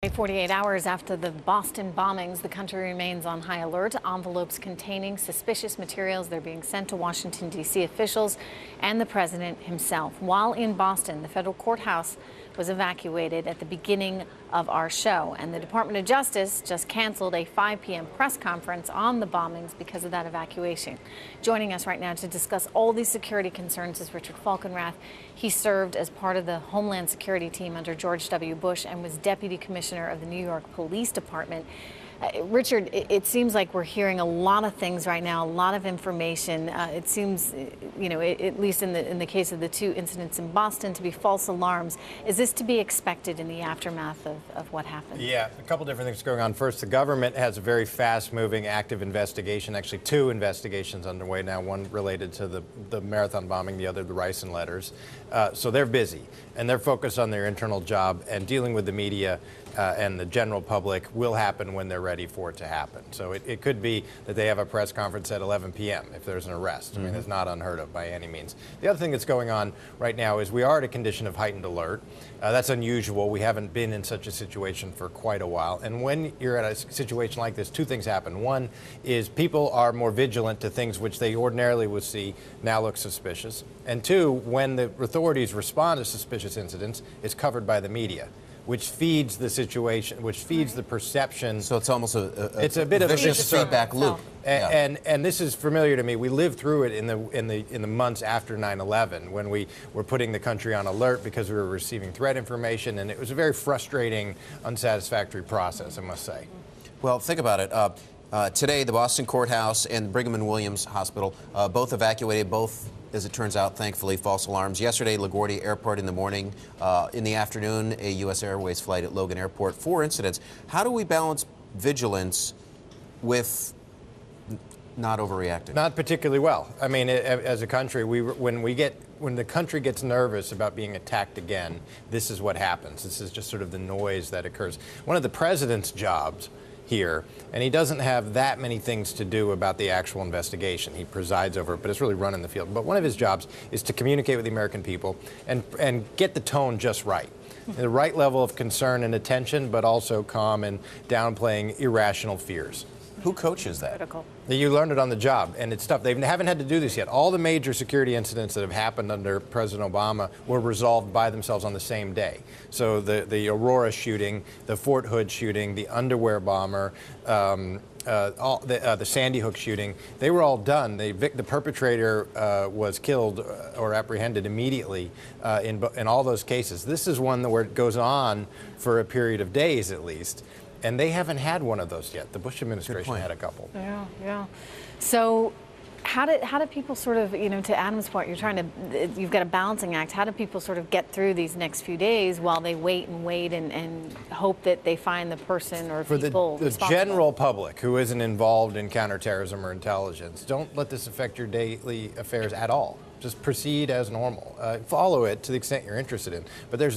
48 hours after the Boston bombings, the country remains on high alert. Envelopes containing suspicious materials, they're being sent to Washington, D.C. officials and the president himself. While in Boston, the federal courthouse was evacuated at the beginning of our show, and the Department of Justice just canceled a 5 p.m. press conference on the bombings because of that evacuation. Joining us right now to discuss all these security concerns is Richard Falkenrath. He served as part of the Homeland Security team under George W. Bush and was Deputy Commissioner of the New York Police Department. Richard, it seems like we're hearing a lot of things right now, a lot of information. It seems, at least in the case of the two incidents in Boston, to be false alarms. Is this to be expected in the aftermath of what happened? Yeah, a couple different things going on. First, the government has a very fast-moving, active investigation. Actually, two investigations underway now. One related to the marathon bombing, the other the ricin letters. So they're busy, and they're focused on their internal job, and dealing with the media and the general public will happen when they're ready for it to happen. So it could be that they have a press conference at 11 p.m. if there's an arrest. I mean, that's not unheard of by any means. The other thing that's going on right now is we are at a condition of heightened alert. That's unusual. We haven't been in such a situation for quite a while. And when you're at a situation like this, two things happen. One is people are more vigilant to things which they ordinarily would see now look suspicious. And two, when the authorities respond to suspicious incidents, it's covered by the media, which feeds the situation, which feeds the perception. So it's almost it's a bit of a vicious feedback loop. And this is familiar to me. We lived through it in the months after 9/11, when we were putting the country on alert because we were receiving threat information, and it was a very frustrating, unsatisfactory process, I must say. Well, think about it. Today, the Boston courthouse and Brigham and Women's Hospital both evacuated, both, as it turns out, thankfully, false alarms. Yesterday, LaGuardia Airport in the morning. In the afternoon, a U.S. Airways flight at Logan Airport. 4 incidents. How do we balance vigilance with not overreacting? Not particularly well. I mean, as a country, when the country gets nervous about being attacked again, this is what happens. This is just sort of the noise that occurs. One of the president's jobs here, and he doesn't have that many things to do about the actual investigation. He presides over it, but it's really run in the field. But one of his jobs is to communicate with the American people and get the tone just right. The right level of concern and attention, but also calm and downplaying irrational fears. Who coaches that? Critical. You learned it on the job, and it's tough. They haven't had to do this yet. All the major security incidents that have happened under President Obama were resolved by themselves on the same day. So the Aurora shooting, the Fort Hood shooting, the underwear bomber, the Sandy Hook shooting, they were all done. The perpetrator was killed or apprehended immediately in all those cases. This is one where it goes on for a period of days at least. And they haven't had one of those yet. The Bush administration had a couple. Yeah. So how do people sort of, to Adam's point, you've got a balancing act. How do people sort of get through these next few days while they wait and hope that they find the person or people responsible? The general public who isn't involved in counterterrorism or intelligence, don't let this affect your daily affairs at all. Just proceed as normal. Follow it to the extent you're interested in. But there's